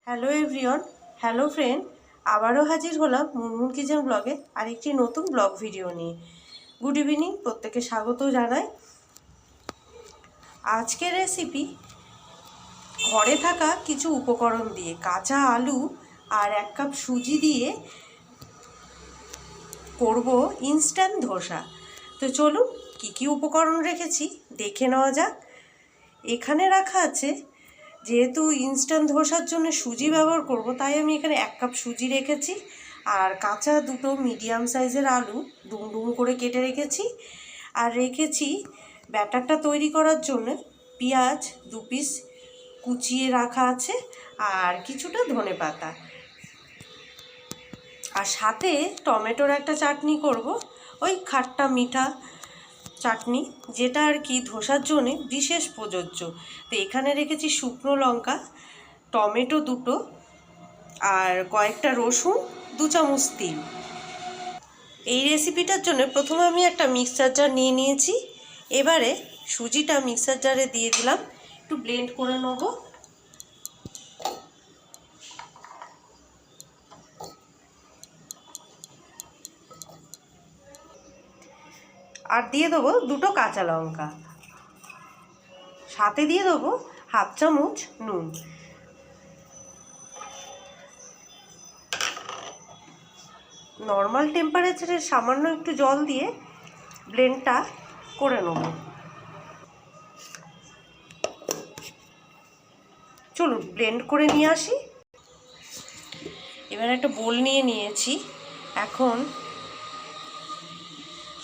Hello everyone, hello friend, আবারও হাজির হলাম মুনমুন কিচেন ব্লগে আরেকটি নতুন ব্লগ ভিডিও নিয়ে। গুড ইভিনিং, প্রত্যেকে স্বাগত জানাই। আজকের রেসিপি ঘরে থাকা কিছু উপকরণ দিয়ে, কাঁচা আলু আর 1 কাপ সুজি দিয়ে করব ইনস্ট্যান্ট ধোসা। তো চলুন কি কি উপকরণ রেখেছি দেখে নেওয়া যাক। এখানে রাখা আছে, যেহেতু ইনস্ট্যান্ট ধোসার জন্য সুজি ব্যবহার করব, তাই আমি এখানে 1 কাপ সুজি রেখেছি। আর কাঁচা দুটো মিডিয়াম সাইজের আলু ডুমডুম করে কেটে রেখেছি। আর রেখেছি ব্যাটারটা তৈরি করার জন্য পেঁয়াজ 2 পিস কুচিয়ে রাখা আছে, আর কিছুটা ধনেপাতা। আর সাথে টমেটোর একটা চাটনি করব, ওই খাট্টা মিঠা চাটনি, যেটা আর কি ধোসার জন্যে বিশেষ প্রযোজ্য। তো এখানে রেখেছি শুকনো লঙ্কা, টমেটো 2টো, আর কয়েকটা রসুন, 2 চামচ তিল। এই রেসিপিটার জন্য প্রথমে আমি একটা মিক্সার জার নিয়ে নিয়েছি। এবারে সুজিটা মিক্সার জারে দিয়ে দিলাম, একটু ব্লেন্ড করে নেব। আর দিয়ে দেবো 2টো কাঁচা লঙ্কা, সাথে দিয়ে দেবো 1/2 চামচ নুন। নর্মাল টেম্পারেচারে সামান্য একটু জল দিয়ে ব্লেন্ডটা করে নেব। চলুন ব্লেন্ড করে নিয়ে আসি। এবার একটা বোল নিয়ে নিয়েছি। এখন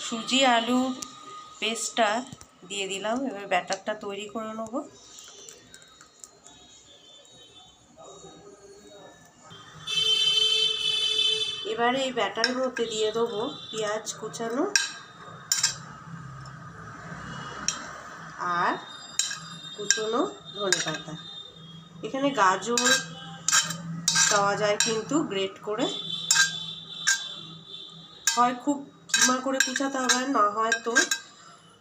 সুজি আলুর পেস্টটা দিয়ে দিলাম। এবার ব্যাটারটা তৈরি করে নেব। এবারে এই ব্যাটারের মধ্যে দিয়ে দেবো পেঁয়াজ কুচানো আর কুচনো ধনেপাতা। এখানে গাজর দেওয়া যায়, কিন্তু গ্রেট করে, হয় খুব কিমা করে কুচাতে হবে, না হয় তো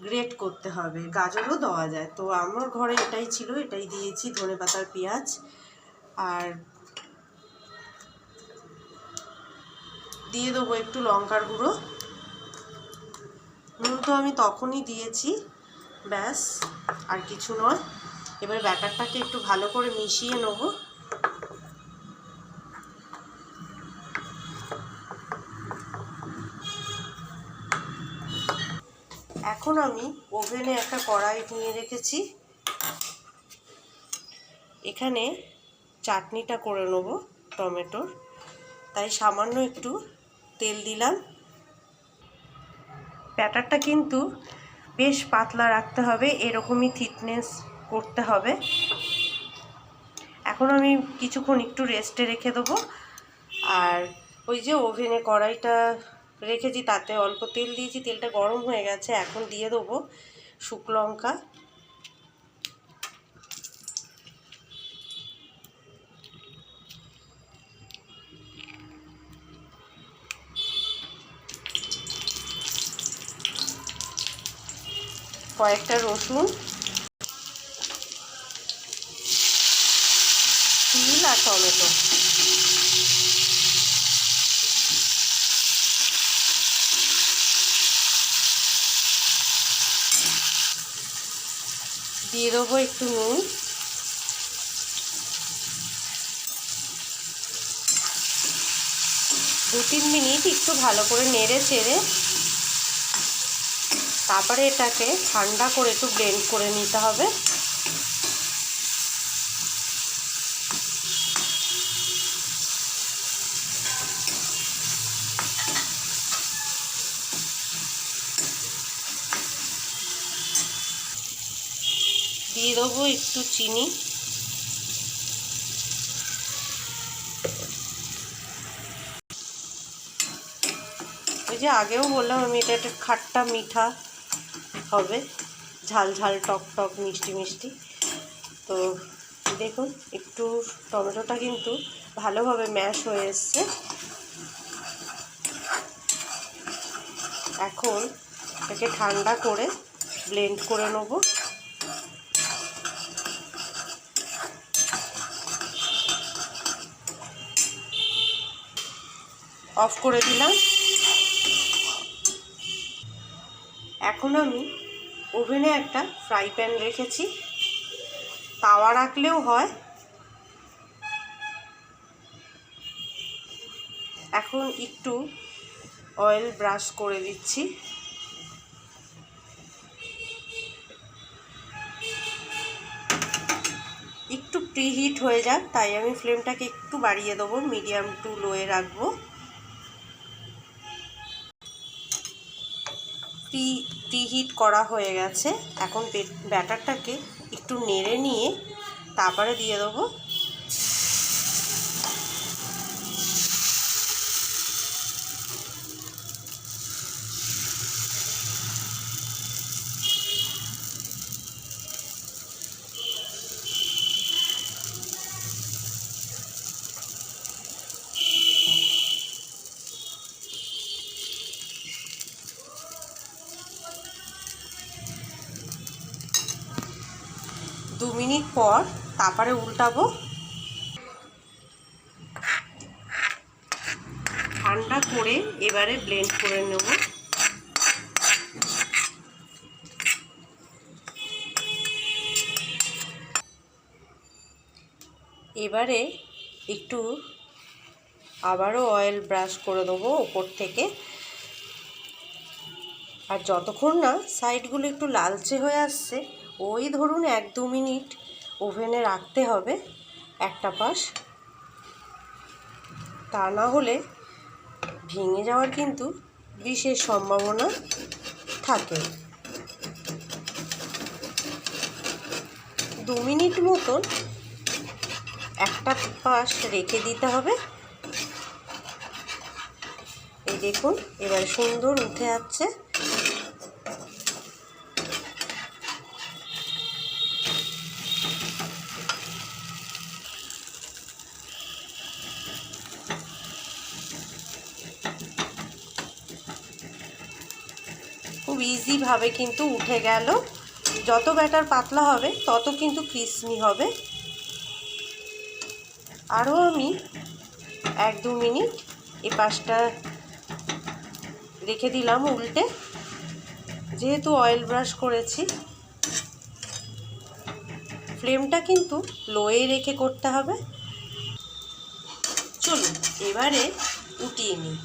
গ্রেট করতে হবে। গাজরও দেওয়া যায়, তো আমার ঘরে এটাই ছিল, এটাই দিয়েছি, ধনেপাতার পেঁয়াজ। আর দিয়ে দেবো একটু লঙ্কার গুঁড়ো। নুন তো আমি তখনই দিয়েছি, ব্যাস আর কিছু নয়। এবার ব্যাটারটাকে একটু ভালো করে মিশিয়ে নেব। এখন আমি ওভেনে একটা কড়াই নিয়ে রেখেছি। এখানে চাটনিটা করে নেব টমেটোর, তাই সামান্য একটু তেল দিলাম। ব্যাটারটা কিন্তু বেশ পাতলা রাখতে হবে, এরকমই থিকনেস করতে হবে। এখন আমি কিছুক্ষণ একটু রেস্টে রেখে দেবো। আর ওই যে ওভেনে কড়াইটা রেখেছি, তাতে অল্প তেল দিয়েছি, তেলটা গরম হয়ে গেছে। এখন দিয়ে দেবো শুকনো লঙ্কা, কয়েকটা রসুন, তিল আর টমেটো। দিয়ে দেবো একটু নুন। দু 3 মিনিট একটু ভালো করে নেড়ে চেড়ে তারপরে এটাকে ঠান্ডা করে একটু ব্লেন্ড করে নিতে হবে। দিয়ে দেবো একটু চিনি। ওই যে আগেও বললাম আমি, এটা একটা খাট্টা মিঠা হবে, ঝাল ঝাল টক টক মিষ্টি মিষ্টি। তো দেখুন একটু টমেটোটা কিন্তু ভালোভাবে ম্যাশ হয়ে এসছে। এখন এটাকে ঠান্ডা করে ব্লেন্ড করে নেব। অফ করে দিলাম। এখন আমি ওভেনে একটা ফ্রাই প্যান রেখেছি, তাওয়া রাখলেও হয়। এখন একটু অয়েল ব্রাশ করে দিচ্ছি। একটু প্রিহিট হয়ে যাক, তাই আমি ফ্লেমটাকে একটু বাড়িয়ে দেবো, মিডিয়াম টু লোয়ে রাখবো। প্রিহিট করা হয়ে গেছে। এখন ব্যাটারটাকে একটু নেড়ে নিয়ে তারপরে দিয়ে দেবো দু মিনিট পর তারপরে উল্টাবো। ঠান্ডা করে এবারে ব্লেন্ড করে নেব। এবারে একটু আবারও অয়েল ব্রাশ করে দেবো ওপর থেকে। আর যতক্ষণ না সাইডগুলো একটু লালচে হয়ে আসছে, ওই ধরুন 1-2 মিনিট ওভেনে রাখতে হবে একটা পাশ, তা না হলে ভেঙে যাওয়ার কিন্তু বিশেষ সম্ভাবনা থাকে। 2 মিনিট মতন একটা পাশ রেখে দিতে হবে। এই দেখুন এবার সুন্দর উঠে যাচ্ছে। খুব ইজিভাবে কিন্তু উঠে গেল। যত ব্যাটার পাতলা হবে তত কিন্তু ক্রিসমি হবে। আরও আমি 1-2 মিনিট এই পাশটা রেখে দিলাম উল্টে, যেহেতু অয়েল ব্রাশ করেছি। ফ্লেমটা কিন্তু লোয়ে রেখে করতে হবে। চলুন এবারে উঠিয়ে নিই।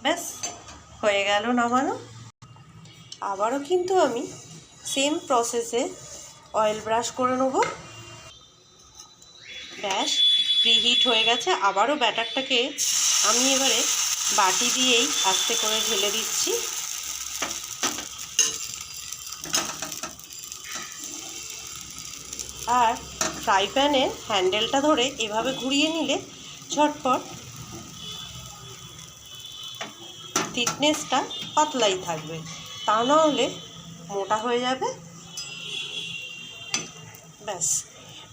ব্যাস হয়ে গেল নামানো। আবারও কিন্তু আমি সেম প্রসেসে অয়েল ব্রাশ করে নেব। ব্যাস প্রিহিট হয়ে গেছে। আবারও ব্যাটারটাকে আমি এবারে বাটি দিয়েই আস্তে করে ঢেলে দিচ্ছি। আর ফ্রাই প্যানের হ্যান্ডেলটা ধরে এভাবে ঘুরিয়ে নিলে ঝটপট থিকনেসটা পাতলাই থাকবে, তা না হলে মোটা হয়ে যাবে। ব্যাস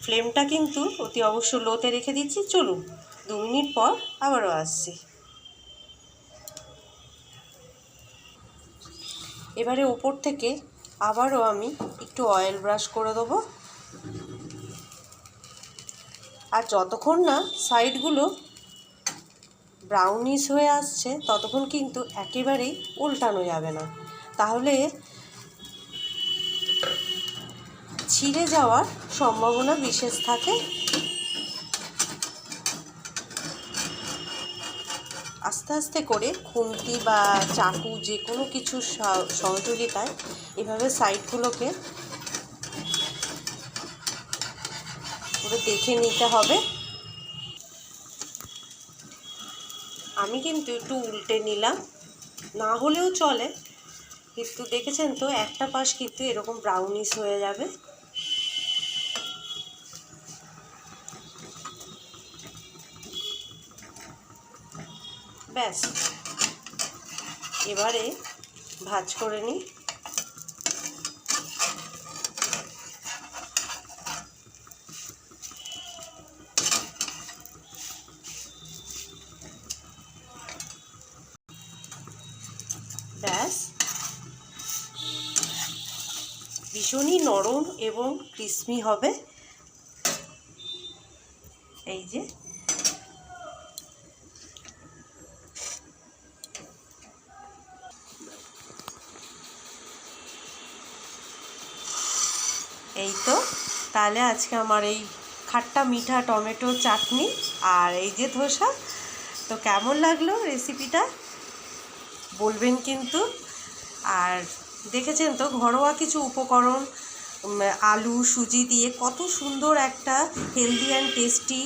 ফ্লেমটা কিন্তু অতি অবশ্য লোতে রেখে দিচ্ছি। চলুন 2 মিনিট পর আবারও আসছি। এবারে উপর থেকে আবারও আমি একটু অয়েল ব্রাশ করে দেবো। আর যতক্ষণ না সাইডগুলো ব্রাউনিশ হয়ে আসছে ততক্ষণ কিন্তু একেবারেই উল্টানো যাবে না, তাহলে ছিঁড়ে যাওয়ার সম্ভাবনা বিশেষ থাকে। আস্তে আস্তে করে খুন্তি বা চাকু যে কোনো কিছু সহযোগিতায় এভাবে সাইডগুলোকে পুরো দেখে নিতে হবে। আমি কিন্তু একটু উল্টে নিলাম, না হলেও চলে, কিন্তু দেখেছেন তো একটা পাশ কিন্তু এরকম ব্রাউনিশ হয়ে যাবে। ব্যাস এবারে ভাজ করে নিই। ব্যাস ভীষণই নরম এবং ক্রিসমি হবে। এই যে এই তো, তাহলে আজকে আমার এই খাট্টা মিঠা টমেটো চাটনি আর এই যে ধোসা, তো কেমন লাগলো রেসিপিটা বলবেন কিন্তু। আর দেখেছেন তো ঘরোয়া কিছু উপকরণ, আলু সুজি দিয়ে কত সুন্দর একটা হেলদি অ্যান্ড টেস্টি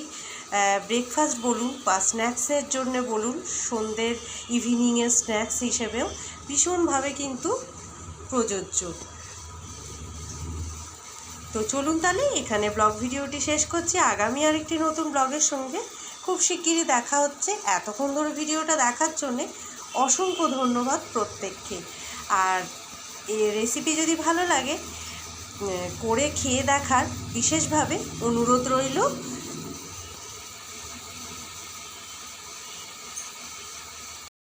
ব্রেকফাস্ট বলুন বা স্ন্যাক্সের জন্য বলুন, সন্ধ্যের ইভিনিংয়ের স্ন্যাক্স হিসেবেও ভীষণভাবে কিন্তু প্রযোজ্য। তো চলুন তাহলে এখানে ব্লগ ভিডিওটি শেষ করছি। আগামী আরেকটি নতুন ব্লগের সঙ্গে খুব শিগগিরই দেখা হচ্ছে। এতক্ষণ ধরে ভিডিওটা দেখার জন্যে অসংখ্য ধন্যবাদ প্রত্যেককে। আর এই রেসিপি যদি ভালো লাগে করে খেয়ে দেখার বিশেষভাবে অনুরোধ রইল।